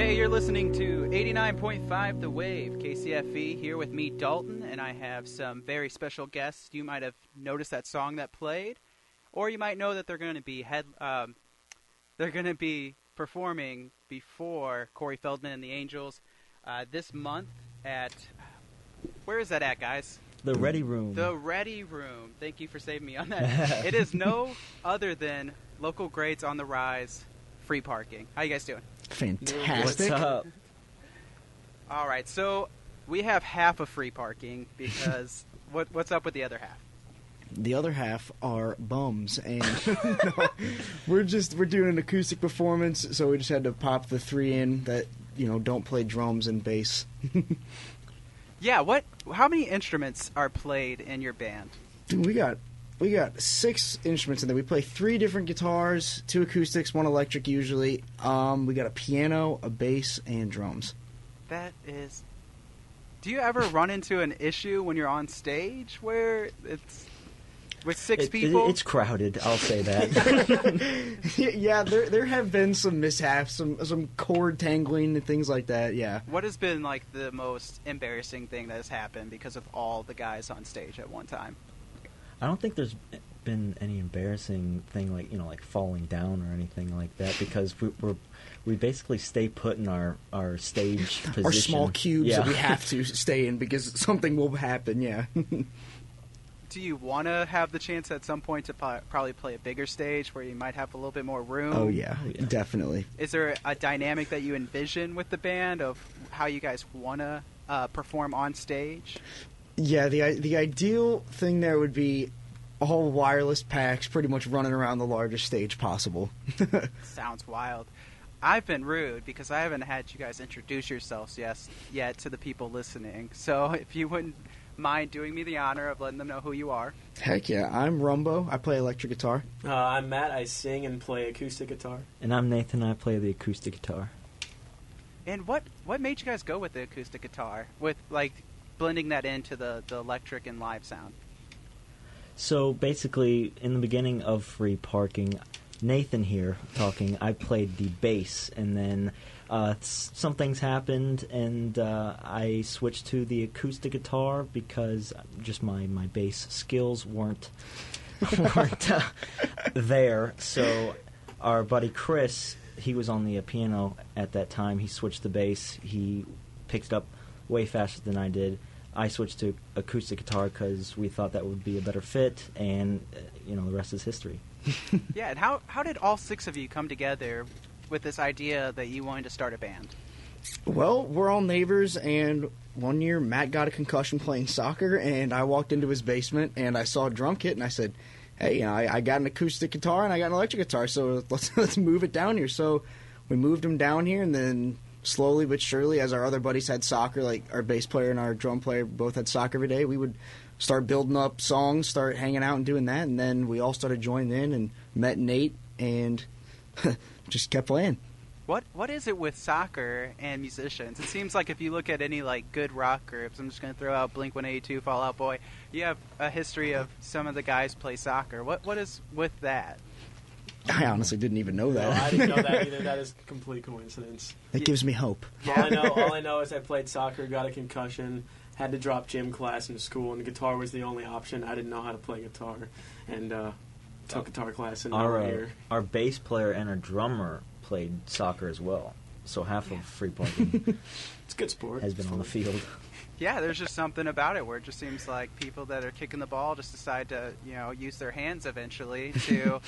Hey, you're listening to 89.5 The Wave, KCFV, here with me, Dalton, and I have some very special guests. You might have noticed that song that played, or you might know that they're going to be performing before Corey Feldman and the Angels this month at, where is that at, guys? The Ready Room. The Ready Room. Thank you for saving me on that. It is no other than Local Grades on the Rise, free parking. How you guys doing? Fantastic. What's up? All right, so we have half of free parking because what's up with the other half? The other half are bums, and we're doing an acoustic performance, so we just had to pop the three in that don't play drums and bass. Yeah, how many instruments are played in your band? Dude, we got 6 instruments in there. We play 3 different guitars, 2 acoustics, 1 electric usually. We got a piano, a bass, and drums. That is. Do you ever run into an issue when you're on stage where it's with 6 people? It's crowded. I'll say that. Yeah, there have been some mishaps, some chord tangling and things like that. Yeah. What has been like the most embarrassing thing that has happened because of all the guys on stage at one time? I don't think there's been any embarrassing thing like falling down or anything like that, because we basically stay put in our stage position. Our small cubes that we Yeah. have to stay in because something will happen. Yeah. Do you want to have the chance at some point to probably play a bigger stage where you might have a little bit more room? Oh yeah, definitely. Is there a dynamic that you envision with the band of how you guys want to perform on stage? Yeah, the ideal thing there would be all wireless packs pretty much running around the largest stage possible. Sounds wild. I've been rude because I haven't had you guys introduce yourselves yet to the people listening. So if you wouldn't mind doing me the honor of letting them know who you are. Heck yeah, I'm Rumbo. I play electric guitar. I'm Matt. I sing and play acoustic guitar. And I'm Nathan. I play the acoustic guitar. And what made you guys go with the acoustic guitar, with like blending that into the electric and live sound? So basically, in the beginning of free parking, Nathan here talking, I played the bass, and then some things happened, and I switched to the acoustic guitar because just my bass skills weren't there. So our buddy Chris, he was on the piano at that time. He switched to bass. He picked it up way faster than I did. I switched to acoustic guitar because we thought that would be a better fit, and the rest is history. Yeah, and how did all 6 of you come together with this idea that you wanted to start a band? Well, we're all neighbors, and one year Matt got a concussion playing soccer, and I walked into his basement, and I saw a drum kit, and I said, hey, I got an acoustic guitar, and I got an electric guitar, so let's move it down here. So we moved him down here, and then slowly but surely, as our other buddies had soccer, like our bass player and our drum player both had soccer every day, we would start building up songs, start hanging out and doing that, and then we all started joining in and met Nate and just kept playing. What is it with soccer and musicians? It seems like if you look at any like good rock groups, I'm just going to throw out Blink-182, Fall Out Boy, you have a history of some of the guys play soccer. What is with that? I honestly didn't even know that. No, I didn't know that either. That is a complete coincidence. That gives me hope. All I know is I played soccer, got a concussion, had to drop gym class in school, and guitar was the only option. I didn't know how to play guitar, and took guitar class in Our bass player and our drummer played soccer as well, so half of free parking it's a good sport. has been on the field. Yeah, there's just something about it where it just seems like people that are kicking the ball just decide to, use their hands eventually to,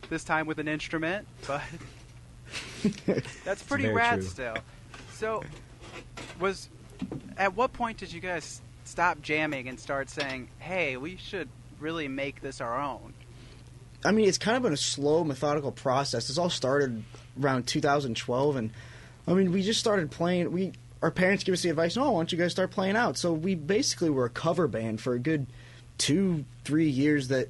this time with an instrument. But that's pretty rad true. still. So, at what point did you guys stop jamming and start saying, hey, we should really make this our own? I mean, it's kind of been a slow, methodical process. This all started around 2012, and I mean, we just started playing. Our parents gave us the advice, why don't you guys start playing out? So we basically were a cover band for a good 2-3 years that,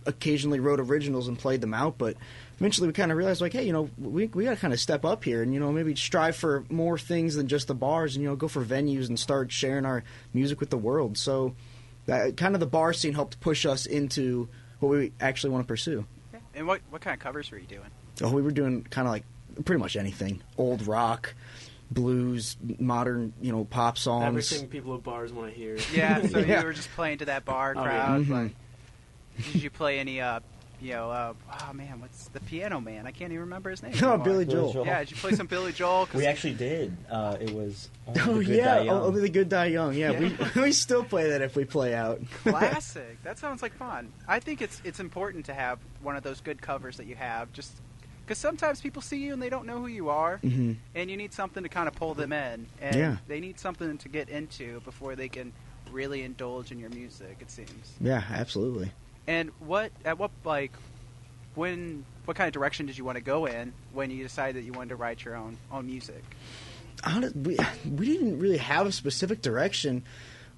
occasionally wrote originals and played them out. But eventually we kind of realized, like, hey, we got to kind of step up here and, maybe strive for more things than just the bars and, go for venues and start sharing our music with the world. So that kind of the bar scene helped push us into what we actually want to pursue. And what kind of covers were you doing? Oh, we were doing kind of like pretty much anything. Old rock, blues, modern, pop songs. Everything people at bars want to hear. Yeah, so Yeah. you were just playing to that bar Oh, yeah. crowd. Mhm. Like, did you play any, oh man, what's the Piano Man? I can't even remember his name. Oh, anymore. Billy Billy Joel. Joel. Yeah, did you play some Billy Joel? 'Cause We actually did. It was Only Oh the Good yeah, Die Young. Only the Good Die Young. Yeah, Yeah. we still play that if we play out. Classic. That sounds like fun. I think it's important to have one of those good covers that you have, just because sometimes people see you and they don't know who you are, Hmm. and you need something to kind of pull them in, and Yeah. they need something to get into before they can really indulge in your music. It seems. Yeah, absolutely. And what kind of direction did you want to go in when you decided that you wanted to write your own music? We didn't really have a specific direction.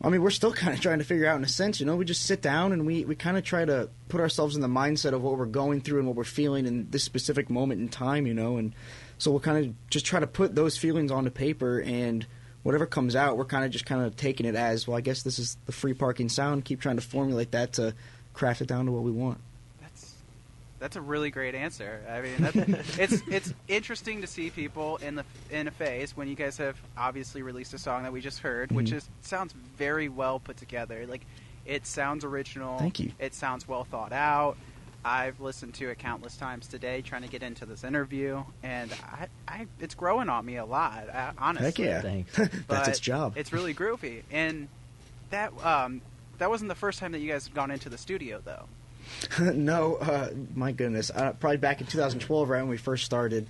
I mean, we're still kind of trying to figure out in a sense, we just sit down and we kind of try to put ourselves in the mindset of what we're going through and what we're feeling in this specific moment in time, and so we'll kind of just try to put those feelings onto paper, and whatever comes out, we're kind of taking it as, well, I guess this is the free parking sound, keep trying to formulate that to craft it down to what we want. That's a really great answer. I mean, it's interesting to see people in a phase when you guys have obviously released a song that we just heard, which sounds very well put together. Like, it sounds original. Thank you. It sounds well thought out. I've listened to it countless times today trying to get into this interview, and it's growing on me a lot. Honestly, Heck yeah. Thanks. That's But its job. It's really groovy, and that wasn't the first time that you guys have gone into the studio, though. No, my goodness. Probably back in 2012, right when we first started,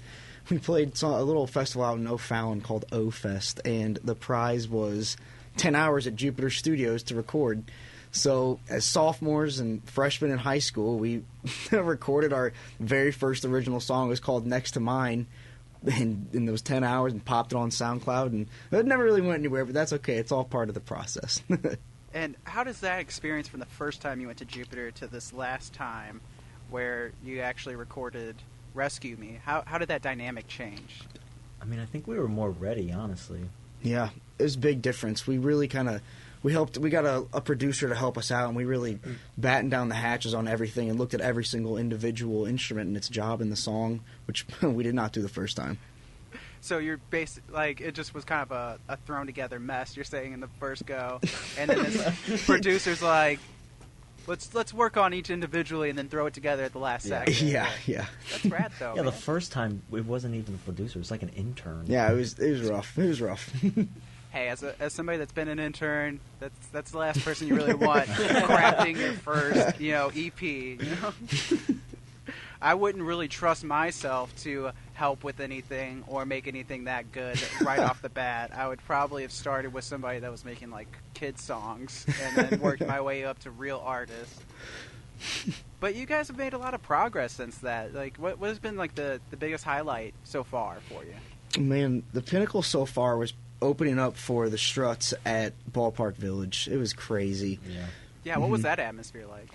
we played a little festival out in O'Fallon called O-Fest, and the prize was 10 hours at Jupiter Studios to record. So as sophomores and freshmen in high school, we recorded our very first original song. It was called Next to Mine, in those 10 hours, and popped it on SoundCloud, and it never really went anywhere, but that's okay. It's all part of the process. And how does that experience from the first time you went to Jupiter to this last time where you actually recorded Rescue Me, how did that dynamic change? I mean, I think we were more ready, honestly. Yeah, it was a big difference. We really we got a producer to help us out, and we really battened down the hatches on everything and looked at every single individual instrument and its job in the song, which we did not do the first time. So you're it just was kind of a thrown together mess, you're saying, in the first go, and then this producer's like, let's work on each individually and then throw it together at the last second. Yeah. That's rad though. Yeah, man. the first time it wasn't even a producer; it was like an intern. Yeah, it was rough. It was rough. Hey, as somebody that's been an intern, that's the last person you really want crafting your first, EP. I wouldn't really trust myself to help with anything or make anything that good right off the bat. I would probably have started with somebody that was making like kid songs and then worked my way up to real artists. But you guys have made a lot of progress since that. Like, what has been like the biggest highlight so far for you? Man, the pinnacle so far was opening up for the Struts at Ballpark Village. It was crazy. Yeah, what was that atmosphere like?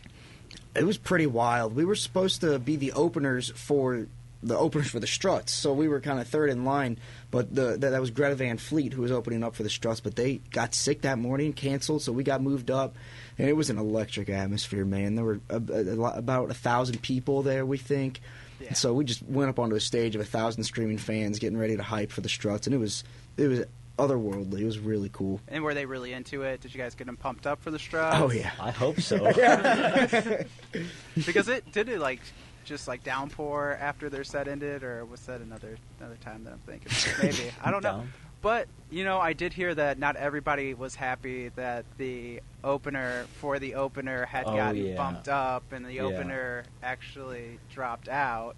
It was pretty wild. We were supposed to be the openers for the Struts, so we were kind of third in line. But that was Greta Van Fleet who was opening up for the Struts, but they got sick that morning, canceled, so we got moved up, and it was an electric atmosphere, man. There were about 1,000 people there, we think. Yeah. So we just went up onto a stage of 1,000 screaming fans getting ready to hype for the Struts, and it was otherworldly. It was really cool. And were they really into it? Did you guys get them pumped up for the Struts? Oh yeah. I hope so. Because did it like just like downpour after their set ended, or was that another time that I'm thinking? Maybe, I don't know. Down. But I did hear that not everybody was happy that the opener had gotten bumped up and the opener actually dropped out.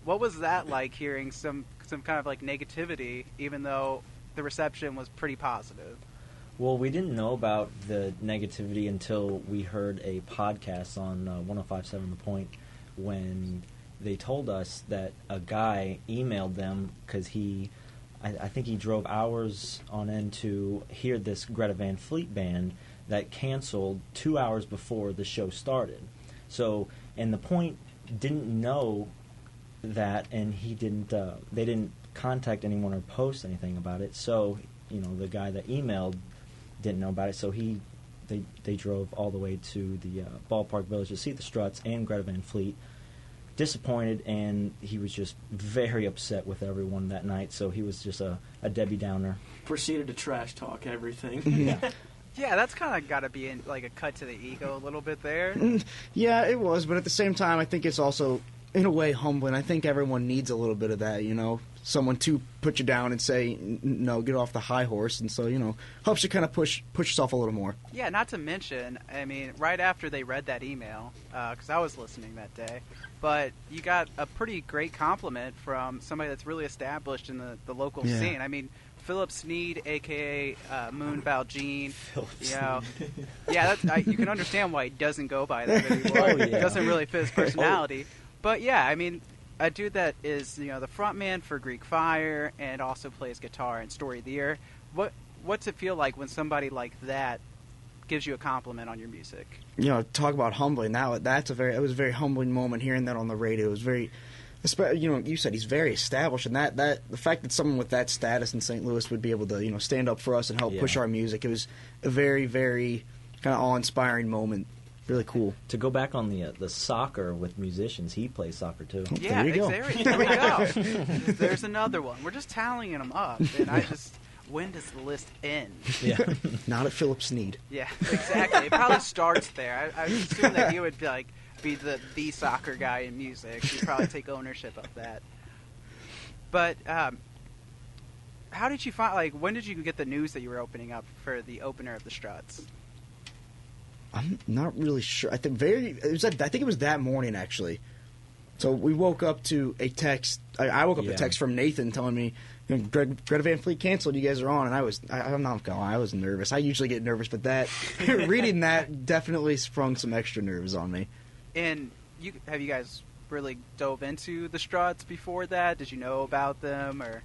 What was that like, hearing some kind of like negativity, even though the reception was pretty positive? Well, we didn't know about the negativity until we heard a podcast on 105.7 The Point, when they told us that a guy emailed them because I think he drove hours on end to hear this Greta Van Fleet band that canceled 2 hours before the show started. So, and The Point didn't know that, and they didn't contact anyone or post anything about it. So, the guy that emailed didn't know about it. So they drove all the way to the Ballpark Village to see the Struts and Greta Van Fleet. disappointed, and he was just very upset with everyone that night. So he was just a Debbie Downer. Proceeded to trash talk everything. Yeah. Yeah, that's kind of got to be like a cut to the ego a little bit there. Yeah, it was, but at the same time, I think it's also, in a way, humbling. I think everyone needs a little bit of that, someone to put you down and say, no, get off the high horse, and so, helps you kind of push yourself a little more. Yeah, not to mention, I mean, right after they read that email, because I was listening that day, but you got a pretty great compliment from somebody that's really established in the local scene. I mean, Philip Sneed, a.k.a. Moon Valjean. Yeah, you can understand why he doesn't go by that anymore. It doesn't really fit his personality. But yeah, I mean, a dude that is the front man for Greek Fire and also plays guitar in Story of the Year. What's it feel like when somebody like that gives you a compliment on your music? Talk about humbling. It was a very humbling moment hearing that on the radio. It was very. You said he's very established, and that the fact that someone with that status in St. Louis would be able to stand up for us and help push our music, it was a very, very kind of awe-inspiring moment. Really cool. To go back on the soccer with musicians, he plays soccer too. Yeah, there you go. There we go. There's another one. We're just tallying them up, and when does the list end? Yeah, not at Philip Sneed. Yeah, exactly. It probably starts there. I assume that he would be the soccer guy in music. He'd probably take ownership of that. But how did you find? When did you get the news that you were opening up for the opener of the Struts? I'm not really sure. I think it was that morning actually. So we woke up to a text. I woke up to a text from Nathan telling me, Greta Van Fleet canceled. You guys are on, and I'm not going. I was nervous. I usually get nervous, but reading that definitely sprung some extra nerves on me. And have you guys really dove into the Struts before that? Did you know about them, or?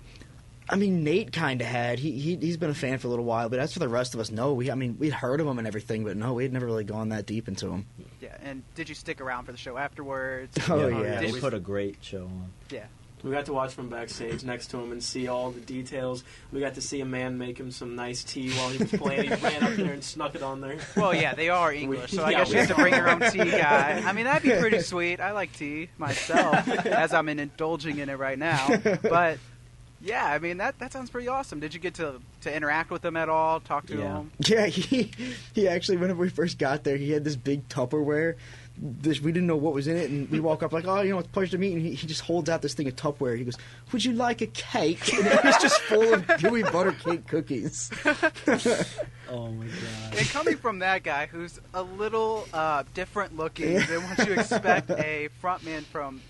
I mean, Nate kind of had. He's been a fan for a little while, but as for the rest of us, no. We'd heard of him and everything, but no, we had never really gone that deep into him. Yeah, and did you stick around for the show afterwards? Oh, yeah. They put a great show on. Yeah. We got to watch from backstage next to him and see all the details. We got to see a man make him some nice tea while he was playing. He ran up there and snuck it on there. Well, yeah, they are English, so I guess you have to bring your own tea guy. I mean, that'd be pretty sweet. I like tea myself, as I'm indulging in it right now. But, yeah, I mean, that sounds pretty awesome. Did you get to interact with him at all, talk to him? Yeah, he actually, whenever we first got there, he had this big Tupperware. We didn't know what was in it, and we walk up like, it's a pleasure to meet you. And he just holds out this thing of Tupperware. He goes, would you like a cake? And it was just full of gooey butter cake cookies. Oh, my God. And coming from that guy who's a little different looking than what you expect a frontman from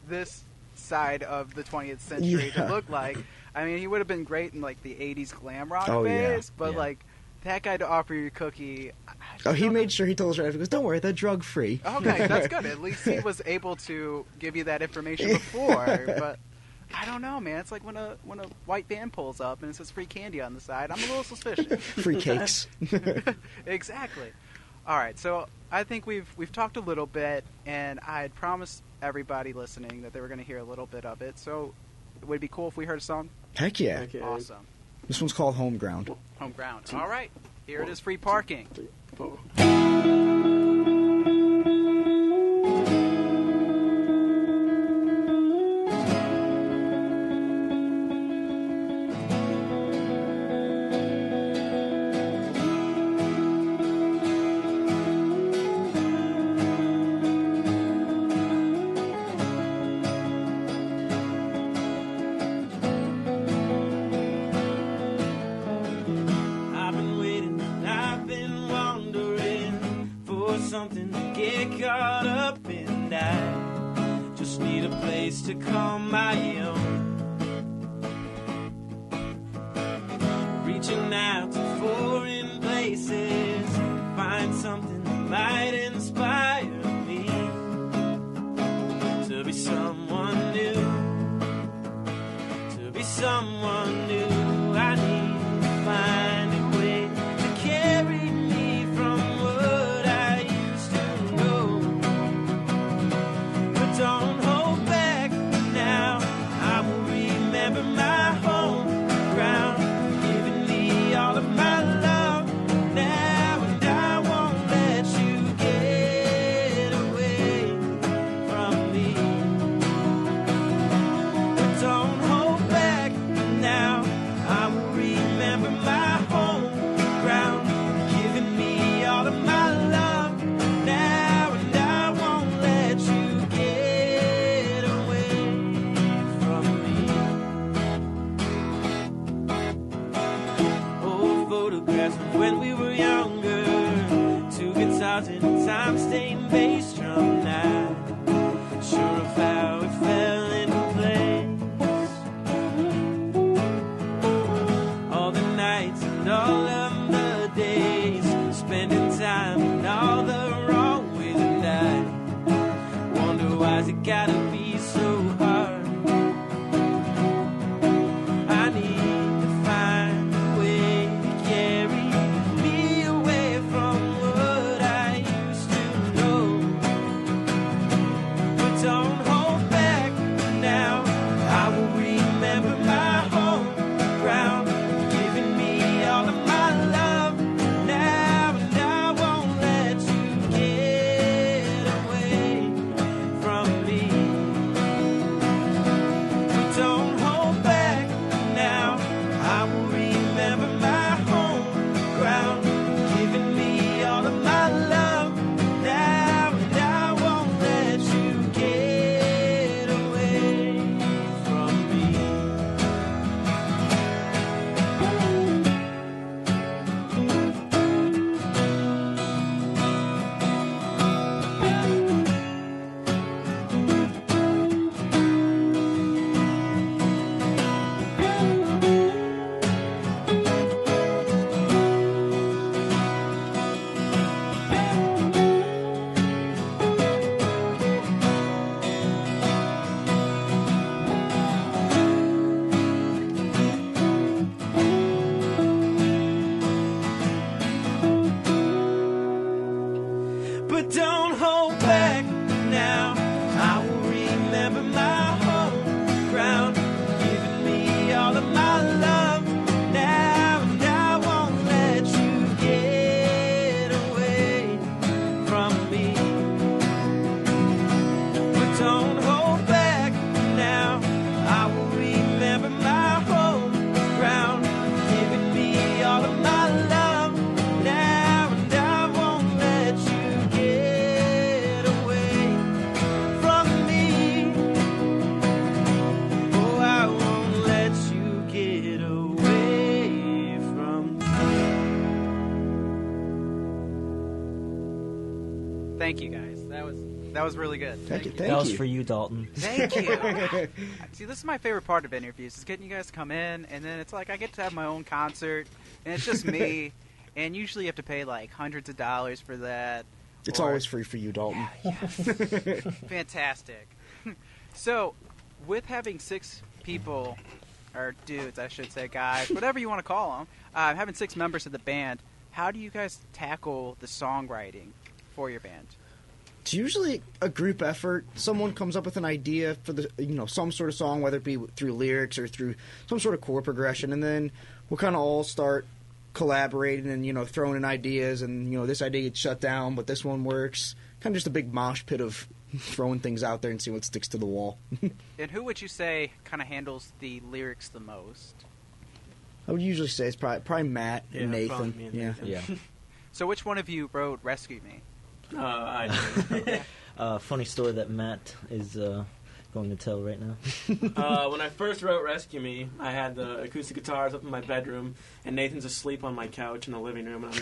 this side of the 20th century to look like, I mean, he would have been great in, the 80s glam rock phase, but, that guy to offer you a cookie... he made sure he told us right after. He goes, don't worry, they're drug-free. Okay, that's good. At least he was able to give you that information before. But I don't know, man. It's like when a white van pulls up and it says free candy on the side. I'm a little suspicious. Free cakes. Exactly. All right, so I think we've talked a little bit, and I had promised everybody listening that they were going to hear a little bit of it. So it would be cool if we heard a song. Heck yeah. Okay. Awesome. This one's called Home Ground. Home Ground. All right. Here it is, Free Parking. 3, 4. Something to get caught up in. I just need a place to call my own. Reaching out to foreign places, find something that might inspire me to be someone new. To be someone new, I need to find a way to carry me from what I used to know. But don't hold back now, I will remember my home ground, giving me all of my love now, and I won't let you get away from me. Thank you, guys. That was really good. Thank you. That was for you, Dalton. Thank you. See, this is my favorite part of interviews, is getting you guys to come in, and then it's like I get to have my own concert, and it's just me, and usually you have to pay like hundreds of dollars for that. It's always free for you, Dalton. Yes. Fantastic. So, with having 6 people, or dudes, I should say, guys, whatever you want to call them, having 6 members of the band, how do you guys tackle the songwriting for your band? It's usually a group effort. Someone comes up with an idea for some sort of song, whether it be through lyrics or through some sort of chord progression, and then we'll kind of all start collaborating and throwing in ideas, and this idea gets shut down, but this one works. Kind of just a big mosh pit of throwing things out there and see what sticks to the wall. And who would you say kind of handles the lyrics the most? I would usually say it's probably Matt and Nathan. probably me and Nathan. Yeah. So which one of you wrote "Rescue Me"? I do. Funny story that Matt is going to tell right now. When I first wrote "Rescue Me," I had the acoustic guitars up in my bedroom, and Nathan's asleep on my couch in the living room, and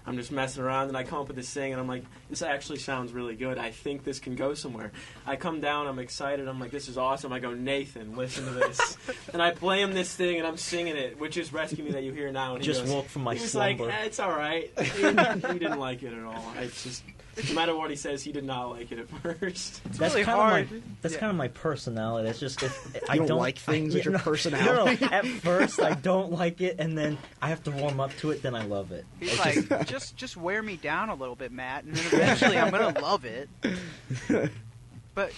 I'm just messing around, and I come up with this thing, and I'm like, this actually sounds really good. I think this can go somewhere. I come down, I'm excited, I'm like, this is awesome. I go, Nathan, listen to this. And I play him this thing, and I'm singing it, which is "Rescue Me" that you hear now. And Just he goes, woke from my he was slumber. like, it's all right. He didn't like it at all. It's just, no matter what he says, he did not like it at first. That's really kind hard. of my kind of my personality. It's just I don't like things with your personality. No, at first I don't like it, and then I have to warm up to it. Then I love it. He's It's like, just wear me down a little bit, Matt, and then eventually I'm gonna love it. But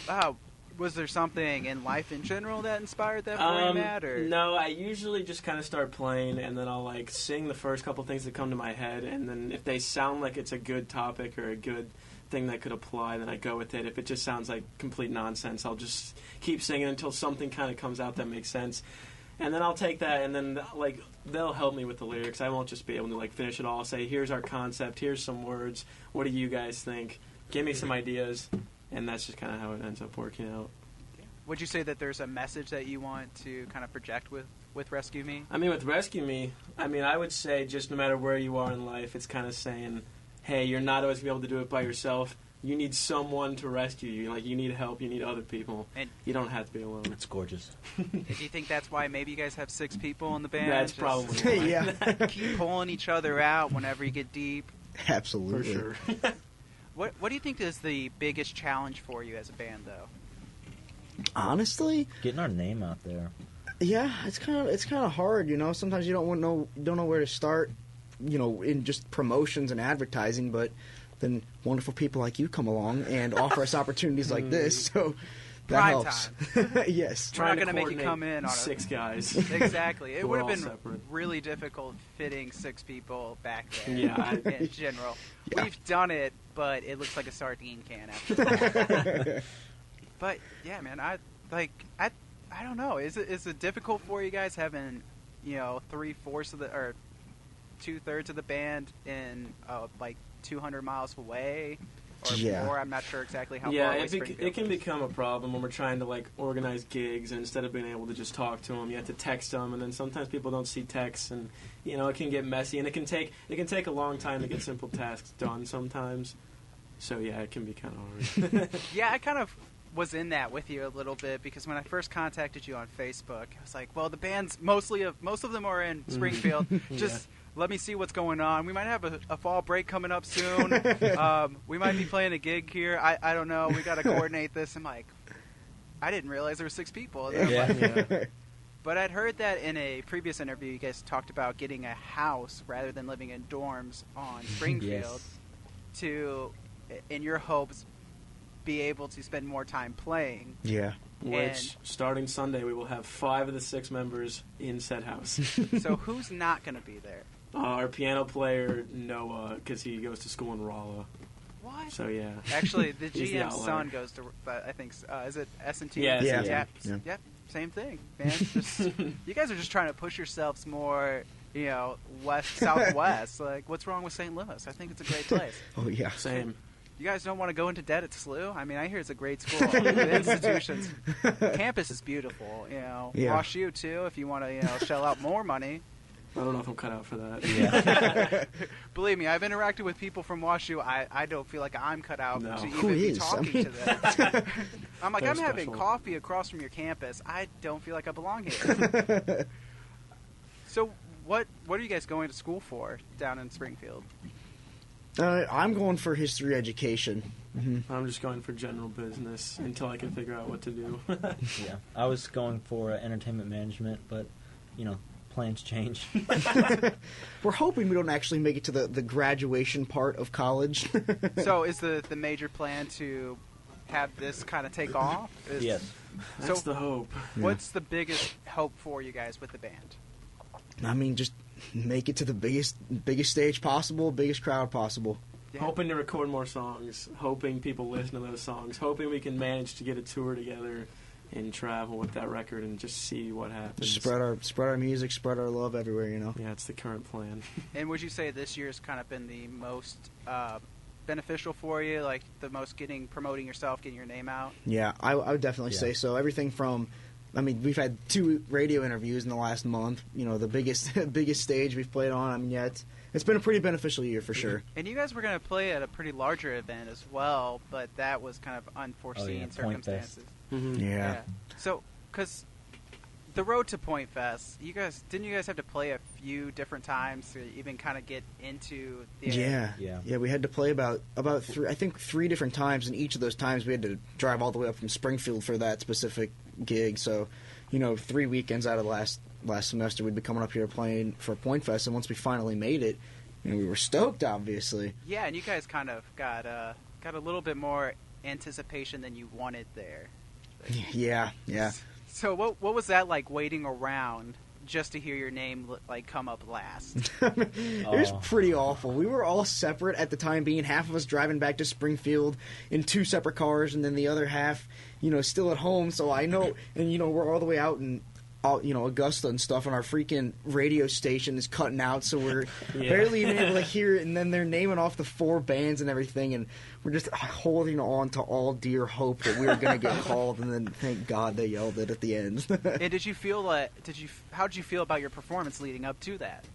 was there something in life in general that inspired that for you, Matt? Or? No, I usually just kind of start playing, and then I'll like sing the first couple things that come to my head, and then if they sound like it's a good topic or a good thing that could apply, then I go with it. If it just sounds like complete nonsense, I'll just keep singing until something kind of comes out that makes sense. And then I'll take that, and then like they'll help me with the lyrics. I won't just be able to like finish it all. I'll say, here's our concept, here's some words. What do you guys think? Give me some ideas, and that's just kind of how it ends up working out. Would you say that there's a message that you want to kind of project with "Rescue Me"? I mean, with "Rescue Me," I would say just no matter where you are in life, it's kind of saying, hey, you're not always going to be able to do it by yourself. You need someone to rescue you. Like, you need help. You need other people. And you don't have to be alone. It's gorgeous. do you think that's why maybe you guys have 6 people in the band? That's Just probably why. Yeah. keep pulling each other out whenever you get deep. Absolutely. For sure. What do you think is the biggest challenge for you as a band, though? Honestly, Getting our name out there. yeah, it's kind of hard. Sometimes you don't know where to start. In just promotions and advertising, but then wonderful people like you come along and offer us opportunities like this, so that Prime helps. Yes. We're not Trying going to make you coordinate come in on 6 guys. Exactly. It We're would have all been separate. really difficult fitting 6 people back there. Yeah, In general, Yeah. we've done it, but it looks like a sardine can after that. But yeah, man, I don't know. Is it difficult for you guys having 3/4 of the or 2/3 of the band in like 200 miles away or Yeah. more? I'm not sure exactly how yeah, far away it Springfield can is. become a problem when we're trying to like organize gigs, and instead of being able to just talk to them, you have to text them, and then sometimes people don't see texts, and it can get messy, and it can take a long time to get simple tasks done sometimes. So yeah, it can be kind of hard. Yeah, I kind of was in that with you a little bit because when I first contacted you on Facebook, I was like, well, the band's most of them are in Springfield. Just let me see what's going on. We might have a fall break coming up soon. We might be playing a gig here. I don't know. We got to coordinate this. I'm like, I didn't realize there were 6 people. Yeah. But I'd heard that in a previous interview, you guys talked about getting a house rather than living in dorms on Springfield to, in your hopes, be able to spend more time playing. Yeah. Which, starting Sunday, we will have 5 of the 6 members in said house. So who's not going to be there? Our piano player, Noah, because he goes to school in Rolla. What? So, yeah. Actually, the He's the GM's outlier. son goes to, I think, is it S&T? Yeah, Yeah. Yeah. Yep, same thing, man. Just, you guys are just trying to push yourselves more, west, southwest. Like, what's wrong with St. Louis? I think it's a great place. Oh yeah. Same. You guys don't want to go into debt at SLU? I mean, I hear it's a great school. The institutions. Campus is beautiful, Yeah. Wash U, too, if you want to, shell out more money. I don't know if I'm cut out for that. Yeah. Believe me, I've interacted with people from WashU. I don't feel like I'm cut out No. to Who even be is? talking to them. I'm like, They're I'm having special. coffee across from your campus. I don't feel like I belong here. So, what are you guys going to school for down in Springfield? I'm going for history education. I'm just going for general business until I can figure out what to do. Yeah. I was going for entertainment management, but, plans change. We're hoping we don't actually make it to the graduation part of college. So, is the major plan to have this kind of take off? Yes. That's the hope. What's the biggest hope for you guys with the band? I mean, just make it to the biggest stage possible, biggest crowd possible. Yeah. Hoping to record more songs, hoping people listen to those songs, hoping we can manage to get a tour together and travel with that record and just see what happens. Spread our music, spread our love everywhere. Yeah, it's the current plan. And would you say this year's kind of been the most beneficial for you, like the most promoting yourself, getting your name out? Yeah, I would definitely say so. Everything from, I mean, we've had 2 radio interviews in the last month. The biggest biggest stage we've played on. I mean, yeah, it's been a pretty beneficial year for sure. And you guys were going to play at a pretty larger event as well, but that was kind of unforeseen circumstances. Yeah. So, because the road to Point Fest, didn't you guys have to play a few different times to even kind of get into the Yeah. We had to play about 3 different times, and each of those times we had to drive all the way up from Springfield for that specific gig. So, 3 weekends out of the last semester we'd be coming up here playing for Point Fest, and once we finally made it, we were stoked, obviously. Yeah, and you guys kind of got a little bit more anticipation than you wanted there. Yeah. So what was that like, waiting around just to hear your name come up last? It was pretty awful. We were all separate at the time being. Half of us driving back to Springfield in 2 separate cars, and then the other half, still at home. So I know, and we're all the way out in, Augusta and stuff, and our freaking radio station is cutting out, so we're barely even able to hear it. And then they're naming off the 4 bands and everything, and we're just holding on to all dear hope that we were going to get called. And then thank God they yelled it at the end. And did you feel how did you feel about your performance leading up to that?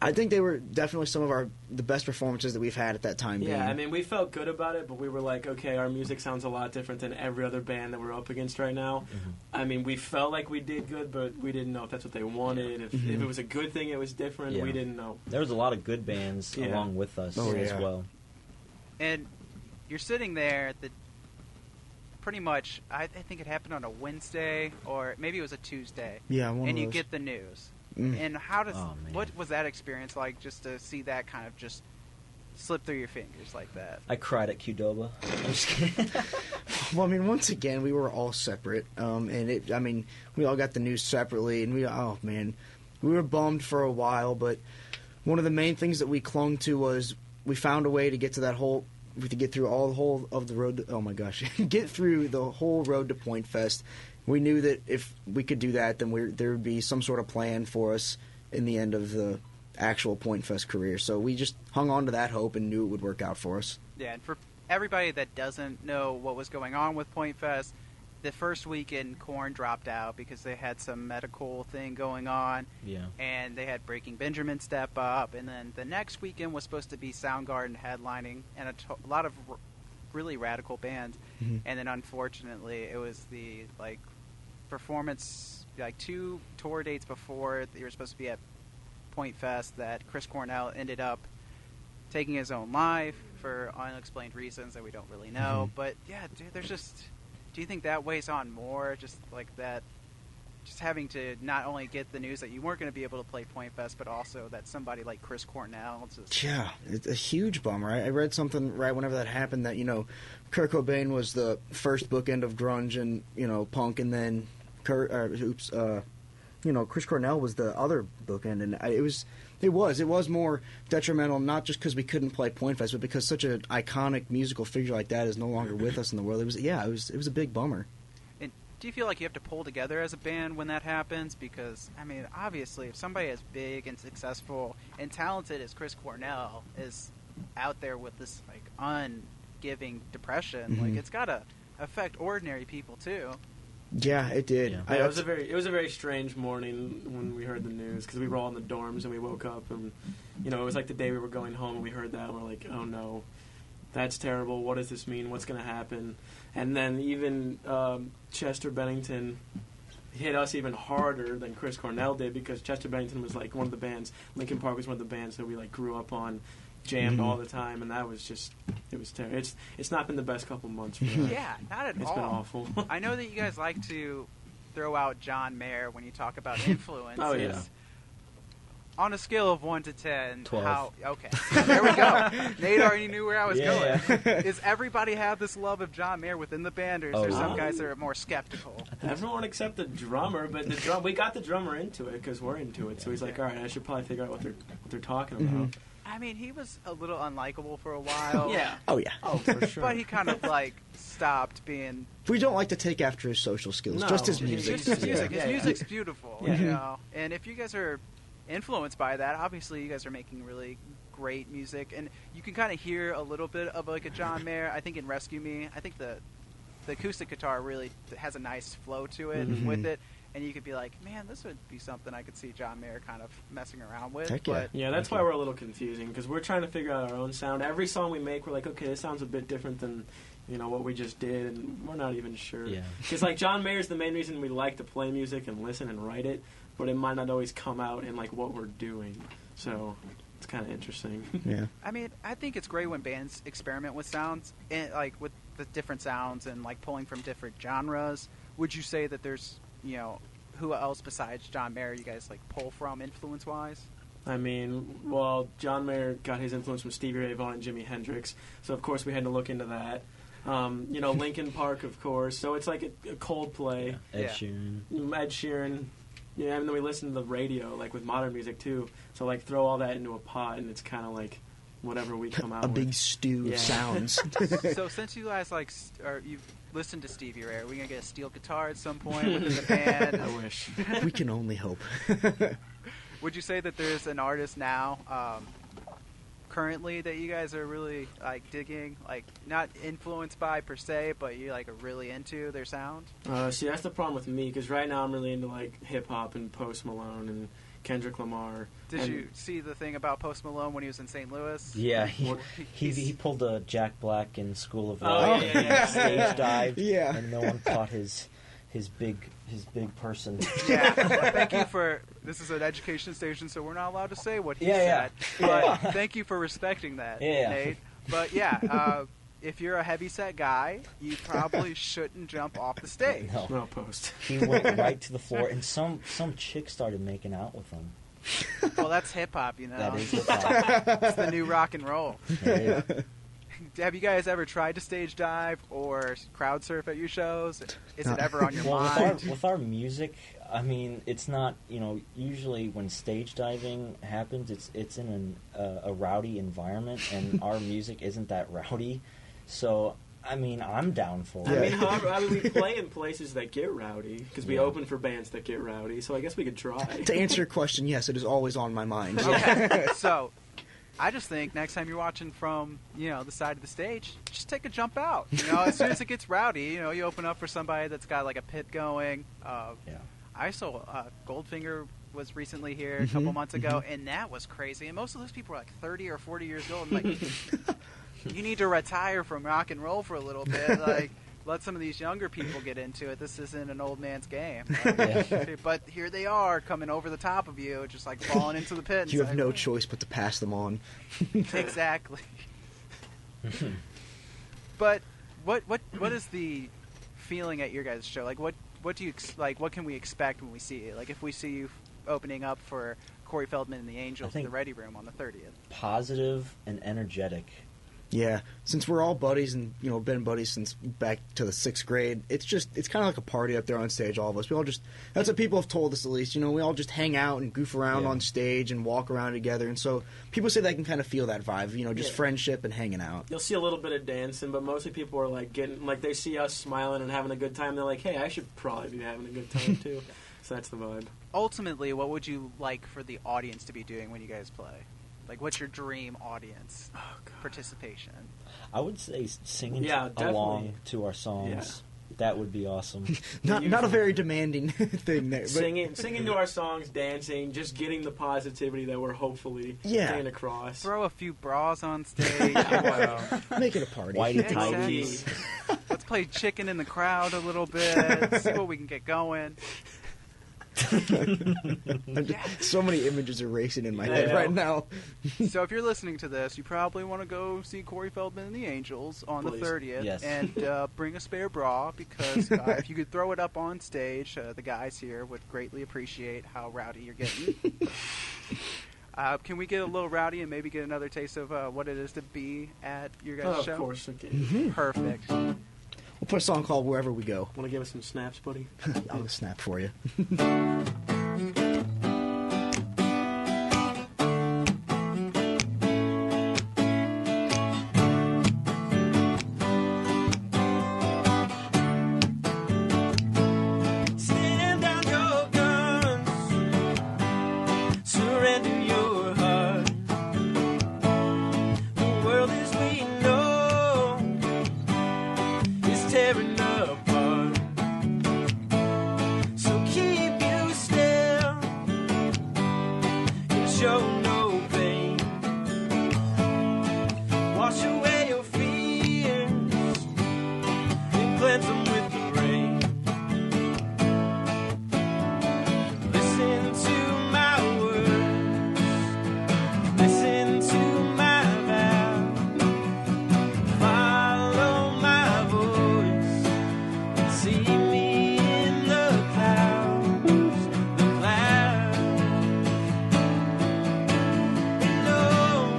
I think they were definitely some of the best performances that we've had at that time. Yeah, I mean, we felt good about it, but we were like, okay, our music sounds a lot different than every other band that we're up against right now. Mm-hmm. I mean, we felt like we did good, but we didn't know if that's what they wanted. If it was a good thing, it was different. Yeah. We didn't know. There was a lot of good bands along with us as well. And you're sitting there at the pretty much, I think it happened on a Wednesday, or maybe it was a Tuesday. Yeah, and you get the news. And what was that experience like, just to see that kind of just slip through your fingers like that? I cried at Qdoba. I'm just kidding. Well, I mean, once again, we were all separate, and we all got the news separately, and we were bummed for a while, but one of the main things that we clung to was we found a way to get to to get through all the whole of the road. Get through the whole road to Point Fest. We knew that if we could do that, then there would be some sort of plan for us in the end of the actual Point Fest career. So we just hung on to that hope and knew it would work out for us. Yeah, and for everybody that doesn't know what was going on with Point Fest, the first weekend Korn dropped out because they had some medical thing going on. Yeah. And they had Breaking Benjamin step up, and then the next weekend was supposed to be Soundgarden headlining and a lot of really radical bands. Mm-hmm. And then unfortunately it was the performance 2 tour dates before you were supposed to be at Point Fest that Chris Cornell ended up taking his own life for unexplained reasons that we don't really know. Mm-hmm. But yeah, dude, do you think that weighs on more, just like that, just having to not only get the news that you weren't going to be able to play Point Fest, but also that somebody like Chris Cornell Yeah, it's a huge bummer. I read something right whenever that happened that Kurt Cobain was the first bookend of grunge and punk, and then Chris Cornell was the other bookend, and it was more detrimental, not just because we couldn't play Point Fest, but because such an iconic musical figure like that is no longer with us in the world. It was a big bummer. And do you feel like you have to pull together as a band when that happens? Because I mean, obviously, if somebody as big and successful and talented as Chris Cornell is out there with this unforgiving depression, Mm-hmm. it's got to affect ordinary people too. Yeah, it did. Yeah. It was a very strange morning when we heard the news because we were all in the dorms and we woke up and it was like the day we were going home and we heard that and we're like, oh no, that's terrible. What does this mean? What's going to happen? And then even Chester Bennington hit us even harder than Chris Cornell did because Chester Bennington was like one of the bands. Linkin Park was one of the bands that we like grew up on, jammed all the time, and that was just it was terrible. It's not been the best couple months for us. Yeah, not at all. It's been awful. I know that you guys like to throw out John Mayer when you talk about influences. Oh, yeah. On a scale of 1 to 10, 12. how? Okay, there we go. Nate already knew where I was Yeah. going. Does everybody have this love of John Mayer within the band, or is there some guys that are more skeptical? Everyone except the drummer, but we got the drummer into it because we're into it. So he's like, all right, I should probably figure out what they're talking about. I mean, he was a little unlikable for a while. Yeah. Oh, yeah. Oh, for sure. But he kind of like stopped being. We don't like to take after his social skills, No, just his he's music. Just his music. Yeah, His yeah. music's beautiful, Yeah. you know. And if you guys are influenced by that, obviously you guys are making really great music, and you can kind of hear a little bit of like a John Mayer. I think in Rescue Me, I think the acoustic guitar really has a nice flow to it with it, and you could be like, man, this would be something I could see John Mayer kind of messing around with. Heck yeah. But Yeah, that's why we're a little confusing because we're trying to figure out our own sound. Every song we make, we're like, okay, this sounds a bit different than what we just did, and we're not even sure. Yeah. Because like John Mayer's the main reason we like to play music and listen and write it, but it might not always come out in like what we're doing. So it's kind of interesting. Yeah. I mean, I think it's great when bands experiment with sounds, and like with the different sounds and like pulling from different genres. Would you say that there's who else besides John Mayer you guys like pull from influence wise? I mean, well, John Mayer got his influence from Stevie Ray Vaughan and Jimi Hendrix, so of course we had to look into that. Linkin Park, of course. So it's like a Coldplay, Ed Yeah. Sheeran. Ed Sheeran. Yeah, and then we listen to the radio, like with modern music too. So like throw all that into a pot, and it's kind of like whatever we come out A with. big stew Yeah. of sounds. So since you guys or you've listened to Stevie Ray, are we gonna get a steel guitar at some point within the band? I wish. We can only hope. Would you say that there's an artist now, currently, that you guys are really like digging, like not influenced by per se, but you like are really into their sound? See, that's the problem with me, because right now I'm really into like hip hop and Post Malone and Kendrick Lamar. Did and you see the thing about Post Malone when he was in St. Louis? Yeah, What- he pulled a Jack Black in School of Oh, Rock yeah, and yeah, stage yeah. dived, Yeah. and no one caught his big person. Yeah. Thank you for. This is an education station, so we're not allowed to say what he Yeah, said. yeah. But Yeah. thank you for respecting that, Yeah. Nate. But yeah, if you're a heavyset guy, you probably shouldn't jump off the stage. No, No, Post. he went right to the floor, and some chick started making out with him. Well, that's hip hop, you know. That is hip hop. It's the new rock and roll. Yeah. Have you guys ever tried to stage dive or crowd surf at your shows? Is it ever on your Well, mind? with our music, I mean, it's not. Usually when stage diving happens, it's in a rowdy environment, and our music isn't that rowdy. So, I mean, I'm down for Yeah. I it. mean, however, we play in places that get rowdy, because we Yeah. open for bands that get rowdy, so I guess we could try. To answer your question, yes, it is always on my mind. Okay, so I just think next time you're watching from the side of the stage, just take a jump out. As soon as it gets rowdy, you open up for somebody that's got like a pit going. Yeah. I saw Goldfinger was recently here a couple months ago, and that was crazy. And most of those people were like 30 or 40 years old. I'm like, you need to retire from rock and roll for a little bit. Like, let some of these younger people get into it. This isn't an old man's game. Yeah. But here they are coming over the top of you, just like falling into the pit. And You it's have like, no choice but to pass them on. Exactly. But what is the feeling at your guys' show? Like, what do you what can we expect when we see it? Like, if we see you opening up for Corey Feldman and the Angels in think- the Ready Room on the 30th. Positive and energetic. Yeah, since we're all buddies and been buddies since back to the 6th grade, it's kind of like a party up there on stage. All of us, that's what people have told us at least. We all just hang out and goof around Yeah. on stage and walk around together, and so people say they can kind of feel that vibe. Just Yeah. friendship and hanging out. You'll see a little bit of dancing, but mostly people are like they see us smiling and having a good time. They're like, hey, I should probably be having a good time too. So that's the vibe. Ultimately, what would you like for the audience to be doing when you guys play? Like, what's your dream audience participation? I would say singing Yeah, definitely. along to our songs. That would be awesome. Not a very demanding thing there. But Singing to our songs, dancing, just getting the positivity that we're hopefully getting across. Throw a few bras on stage. make it a party. Whitey Exactly. tighties. Let's play chicken in the crowd a little bit. See what we can get going. So many images are racing in my head right now. So if you're listening to this, you probably want to go see Corey Feldman and the Angels on the Please. 30th. Yes. And bring a spare bra, because if you could throw it up on stage, the guys here would greatly appreciate how rowdy you're getting. Can we get a little rowdy and maybe get another taste of what it is to be at your guys' show? Of course. Okay. Perfect. We'll put a song called Wherever We Go. Want to give us some snaps, buddy? I'll snap for you. Stand down your guns, surrender your heart. The world as we know is tearing apart. So keep you still and show no pain. Wash away your fears and cleanse them with the rain. Listen to my words, listen to my vow, follow my voice, and see me in the clouds, and know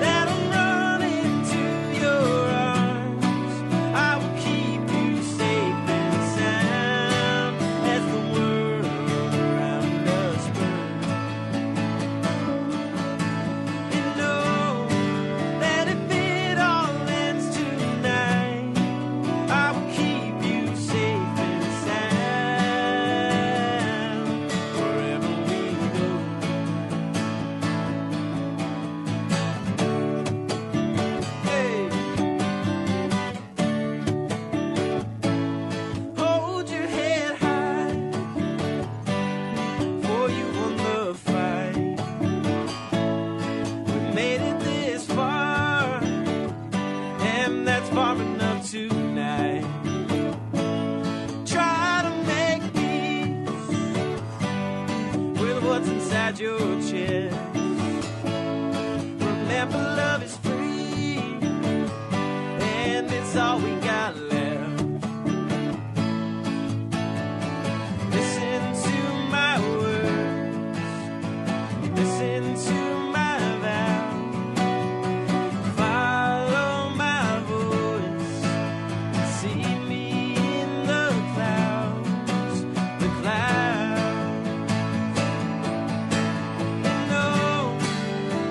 that I'm running to your arms. I will keep you safe and sound as the world around us burns. And know that if it all ends tonight, I will keep you safe and sound wherever we go. Hey. Hold your head high, for you won the fight. We made it this far, and that's far enough tonight. Try to make peace with what's inside your chest. Remember, love is free, and it's all we got left. Listen to my words, listen to my vow, follow my voice, see me in the clouds, the clouds. And know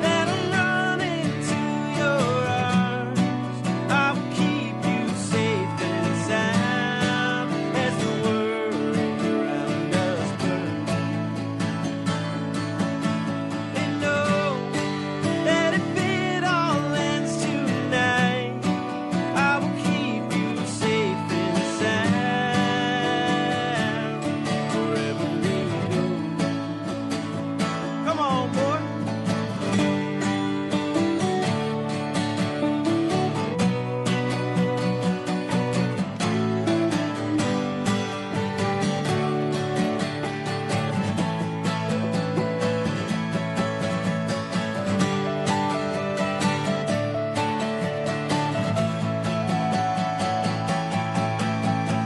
that I'm running to your arms. I will keep you safe and sound as the world around us burns. And know that if it all ends tonight, I will keep you safe and sound wherever we go. Come on, boy.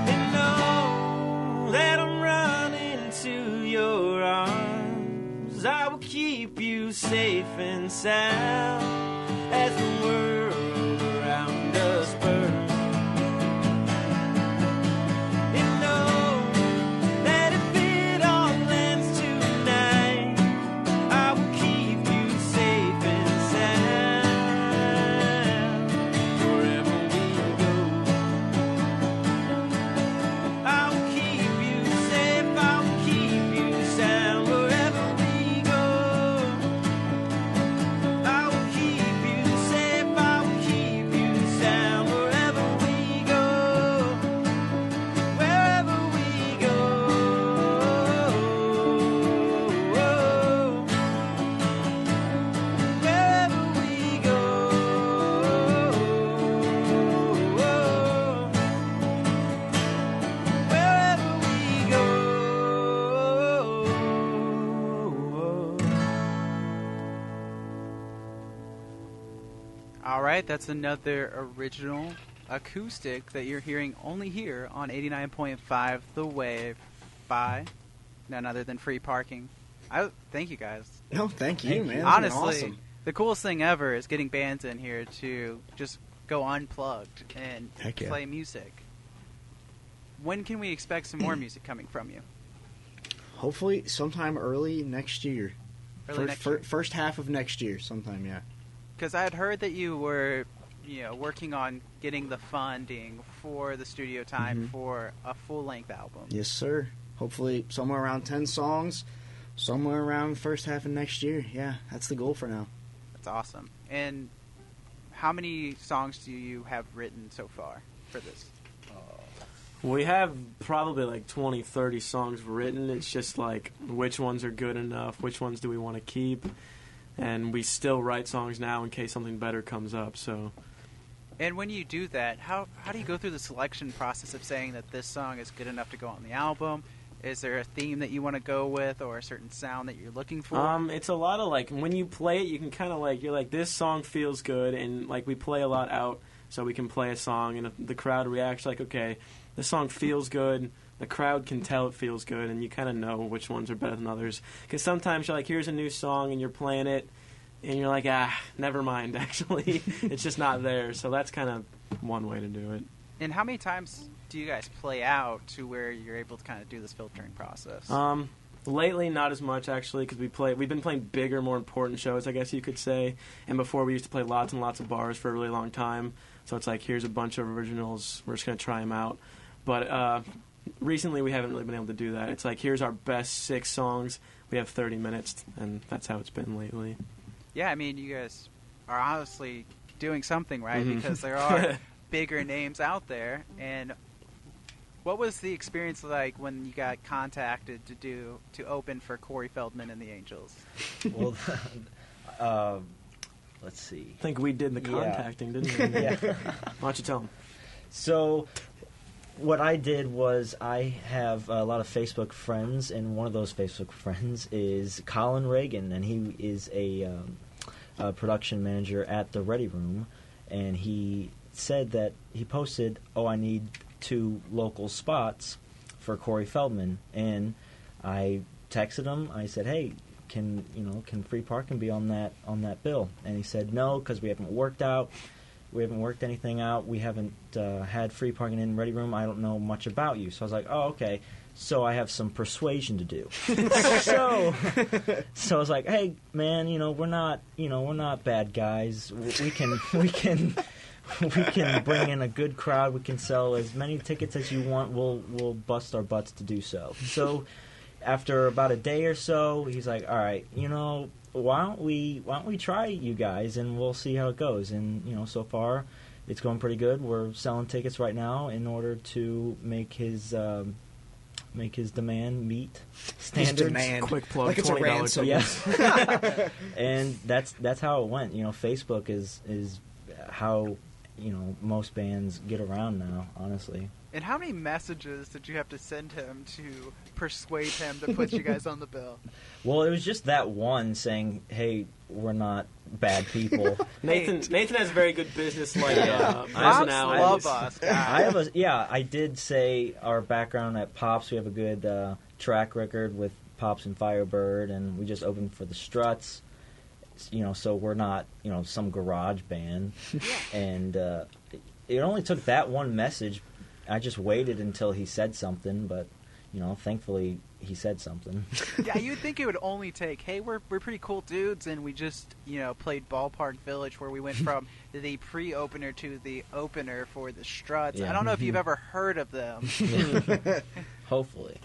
And know that I'm running to your arms. I will keep you safe and sound as the world around us burns. And know that if it all ends tonight, I will keep you safe and sound wherever we go. I'll keep you safe, I'll keep you sound wherever we go. I'll keep All right, that's another original acoustic that you're hearing only here on 89.5 The Wave by none other than Free Parking. Thank you guys. No, thank you, man. That's been Honestly, awesome. the coolest thing ever is getting bands in here to just go unplugged and Heck yeah. play music. When can we expect some more music coming from you? Hopefully, sometime early next year. First half of next year, sometime, yeah. Because I had heard that you were, working on getting the funding for the studio time for a full-length album. Yes, sir. Hopefully, somewhere around 10 songs, somewhere around first half of next year. Yeah, that's the goal for now. That's awesome. And how many songs do you have written so far for this? We have probably like 20, 30 songs written. It's just like which ones are good enough, which ones do we want to keep, and we still write songs now in case something better comes up. So, and when you do that, how do you go through the selection process of saying that this song is good enough to go on the album? Is there a theme that you want to go with, or a certain sound that you're looking for? It's a lot of like when you play it, you can kind of like you're like this song feels good, and like we play a lot out, so we can play a song, and if the crowd reacts like okay. The song feels good. The crowd can tell it feels good, and you kind of know which ones are better than others. Because sometimes you're like, here's a new song, and you're playing it, and you're like, never mind, actually. It's just not there. So that's kind of one way to do it. And how many times do you guys play out to where you're able to kind of do this filtering process? Lately, not as much, actually, because we've been playing bigger, more important shows, I guess you could say. And before, we used to play lots and lots of bars for a really long time. So it's like, here's a bunch of originals. We're just going to try them out. But recently we haven't really been able to do that. It's like, here's our best 6 songs. We have 30 minutes, and that's how it's been lately. Yeah, I mean, you guys are honestly doing something right because there are bigger names out there. And what was the experience like when you got contacted to open for Corey Feldman and the Angels? Well, let's see. I think we did the contacting, didn't we? Yeah. Why don't you tell them? So what I did was I have a lot of Facebook friends, and one of those Facebook friends is Colin Reagan, and he is a production manager at the Ready Room, and he said that he posted, I need 2 local spots for Corey Feldman, and I texted him. I said, hey, can Free Parking be on that bill? And he said no, because we haven't worked anything out. We haven't had Free Parking in Ready Room. I don't know much about you. So I was like, oh, okay. So I have some persuasion to do. so I was like, hey, man, we're not bad guys. We can bring in a good crowd. We can sell as many tickets as you want. We'll bust our butts to do so. So after about a day or so, he's like, all right, why don't we try you guys and we'll see how it goes. And so far it's going pretty good. We're selling tickets right now in order to make his demand meet standards. His demand. Quick plug, like it's a $20 ransom. Yes. And that's how it went. Facebook is how most bands get around now, honestly. And how many messages did you have to send him to persuade him to put you guys on the bill? Well, it was just that one saying, hey, we're not bad people. Nathan has very good business-like Pops personality. love us. I did say our background at Pops. We have a good track record with Pops and Firebird, and we just opened for the Struts. So we're not, some garage band. And it only took that one message. I just waited until he said something, but, thankfully he said something. Yeah, you'd think it would only take, hey, we're pretty cool dudes, and we just, played Ballpark Village, where we went from the pre-opener to the opener for the Struts. Yeah. I don't know if you've ever heard of them. Hopefully.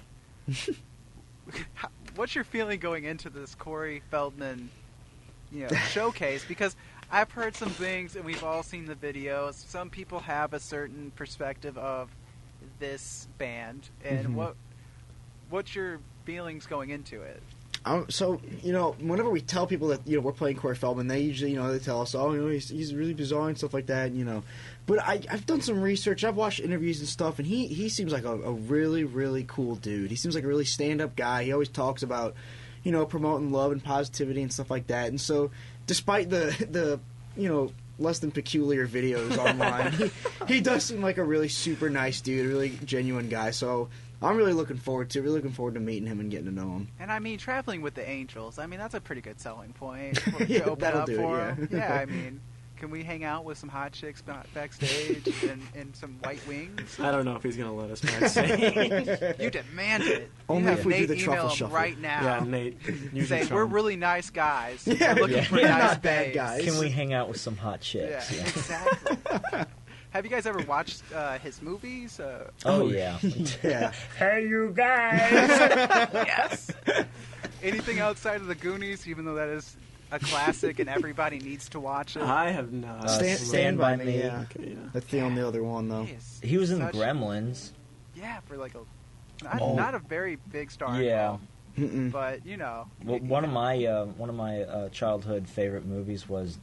What's your feeling going into this Corey Feldman, showcase? Because I've heard some things, and we've all seen the videos. Some people have a certain perspective of this band, and what's your feelings going into it? So, whenever we tell people that, we're playing Corey Feldman, they usually, they tell us, he's really bizarre and stuff like that, But I've done some research. I've watched interviews and stuff, and he seems like a really, really cool dude. He seems like a really stand-up guy. He always talks about, promoting love and positivity and stuff like that. And so, despite the less than peculiar videos online. He does seem like a really super nice dude, a really genuine guy. So I'm really looking forward to meeting him and getting to know him. And I mean, traveling with the Angels, I mean, that's a pretty good selling point to Yeah, open that'll up do it, for yeah. him. Yeah, I mean, can we hang out with some hot chicks backstage and some white wings? I don't know if he's gonna let us backstage. You demand it. Only you have if we do Nate the truffle email him shuffle. right now. Yeah, Nate. Use your Say, we're charm. really nice guys. Yeah, We're looking for we're nice not bad babes." guys. Can we hang out with some hot Yeah, chicks? Yeah. exactly. Have you guys ever watched his movies? Oh, yeah. Yeah. Hey, you guys! Yes. Anything outside of the Goonies, even though that is a classic and everybody needs to watch it? I have not. Stand by me. Yeah. Okay, yeah. That's the only other one though. He was in Such- Gremlins. Yeah, for like Oh. not a very big star. Yeah. Mm-mm. But you know, Well, one of my childhood favorite movies was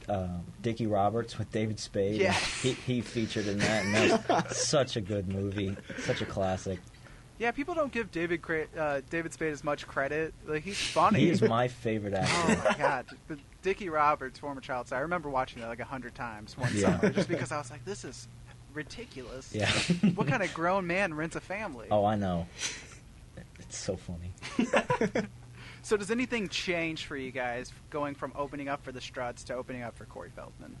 Dickie Roberts with David Spade. Yeah. He featured in that, and that was such a good movie, such a classic. yeah, people don't give David Spade as much credit. Like he's funny. He's my favorite actor. Oh my god, but Dickie Roberts, former child star. I remember watching that like 100 times one Yeah. summer, just because I was like, this is ridiculous. Yeah. What kind of grown man rents a family? Oh, I know. It's so funny. So does anything change for you guys going from opening up for the Struts to opening up for Corey Feldman?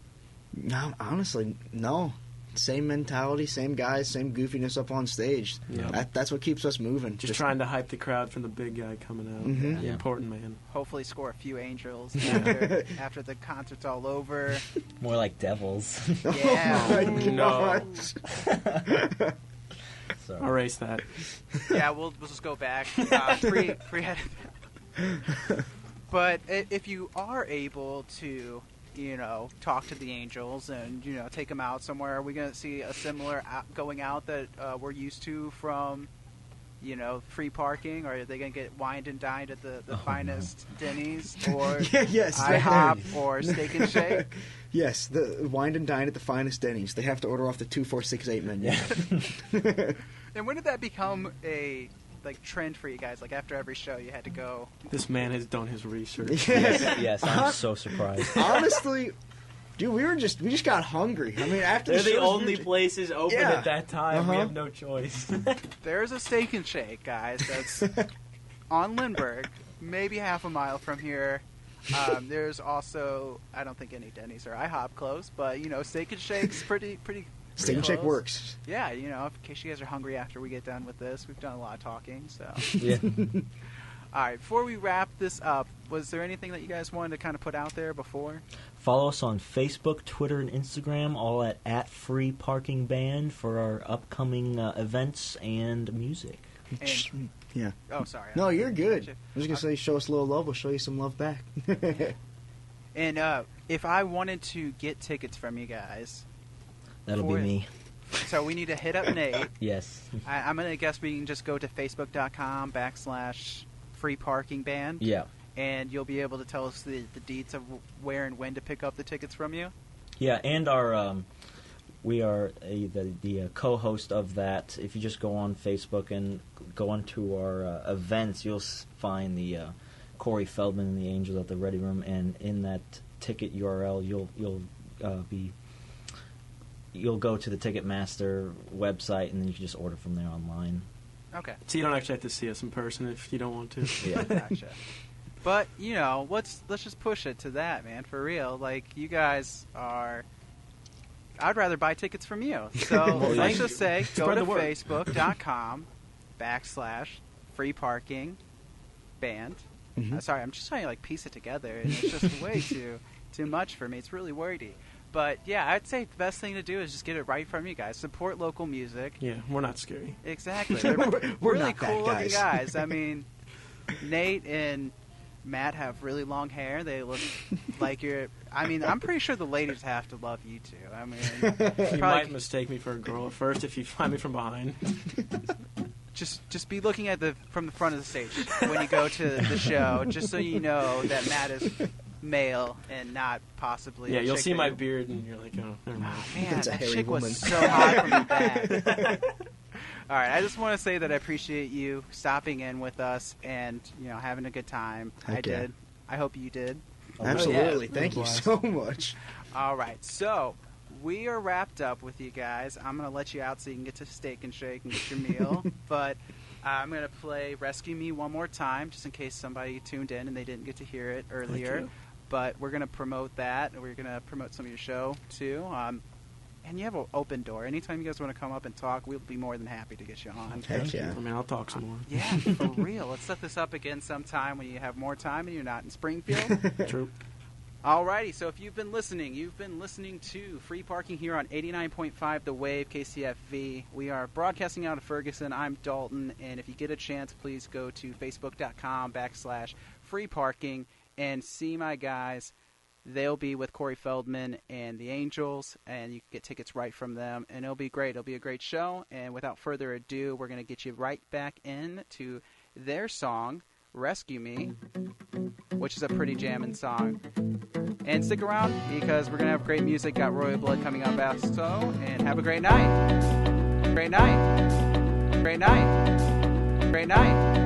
No, honestly, no. Same mentality, same guys, same goofiness up on stage. Yeah. That's what keeps us moving. Just trying to hype the crowd for the big guy coming out. Mhm. The Yeah. important man. Hopefully score a few angels Yeah. after the concert's all over. More like devils. Yeah. Oh my No. gosh. So. Erase that. Yeah, we'll just go back. Pre But if you are able to, you know, talk to the Angels and, you know, take them out somewhere, are we going to see a similar going out that we're used to from, you know, free parking? Or are they going to get wined and dined at the Oh, finest Denny's or Yes. IHOP or Steak and Shake? Yes, the wine and dine at the finest Denny's. They have to order off the 2468 menu. Yeah. And when did that become a trend for you guys? Like after every show, you had to go. This man has done his research. Yes, I'm so surprised. Honestly, dude, we just got hungry. I mean, after They're the the shows, only places open Yeah. at that time. We Uh-huh. have no choice. There's a Steak and Shake, guys. That's on Lindbergh, maybe half a mile from here. There's also, I don't think any Denny's or IHOP close, but you know, Steak and Shake's pretty. Steak and Shake close. works. Yeah, you know, in case you guys are hungry after we get done with this, we've done a lot of talking. So, Yeah. all right, before we wrap this up, was there anything that you guys wanted to kind of put out there before? Follow us on Facebook, Twitter, and Instagram, all at Free Parking Band for our upcoming events and music. And, Yeah. oh, sorry. No, you're good. Gotcha. I was gonna say, show us a little love. We'll show you some love back. And if I wanted to get tickets from you guys, That'll be For- me. so we need to hit up Nate. Yes. I'm going to guess we can just go to facebook.com/free parking band, Yeah. and you'll be able to tell us the deets of where and when to pick up the tickets from you. Yeah, and our we are the co-host of that. If you just go on Facebook and go onto our events, you'll find the Corey Feldman and the Angels at the Ready Room, and in that ticket URL, you'll go to the Ticketmaster website, and then you can just order from there online. Okay. So you don't actually have to see us in person if you don't want to. Yeah. Gotcha. But, you know, let's just push it to that, man, for real. Like, you guys are... I'd rather buy tickets from you. So Well, let's thank just say, go Spread to the word. facebook.com/free parking band. Mhm. Sorry, I'm just trying to, like, piece it together, and it's just way too much for me. It's really wordy. But, yeah, I'd say the best thing to do is just get it right from you guys. Support local music. Yeah, we're not scary. Exactly. They're We're really not bad cool-looking guys. guys. I mean, Nate and Matt have really long hair. They look like you're... I mean, I'm pretty sure the ladies have to love you, too. I mean, You probably might mistake me for a girl at first if you find me from behind. just be looking at from the front of the stage when you go to the show, just so you know that Matt is male and not possibly Yeah, a you'll chick see that my you- beard and you're like, oh, never mind. Man, That's a that hairy chick woman. was so hot from the back. All right, I just want to say that I appreciate you stopping in with us and, you know, having a good time. I Heck yeah. did. I hope you did. Absolutely. Yeah, Thank you blast. so much. All right, so we are wrapped up with you guys. I'm going to let you out so you can get to Steak and Shake and get your meal. But I'm going to play Rescue Me one more time, just in case somebody tuned in and they didn't get to hear it earlier. you. But we're going to promote that, and we're going to promote some of your show, too. And you have an open door. Anytime you guys want to come up and talk, we'll be more than happy to get you on. Heck yeah. I mean, I'll talk some more. Yeah, for real. Let's set this up again sometime when you have more time and you're not in Springfield. True. Alrighty, so if you've been listening to Free Parking here on 89.5 The Wave, KCFV. We are broadcasting out of Ferguson. I'm Dalton, and if you get a chance, please go to facebook.com/free parking and see my guys. They'll be with Corey Feldman and the Angels, and you can get tickets right from them, and it'll be great. It'll be a great show, and without further ado, we're going to get you right back into their song, Rescue Me, which is a pretty jamming song. And stick around, because we're going to have great music. Got Royal Blood coming up also, and have a great night. Great night. Great night. Great night.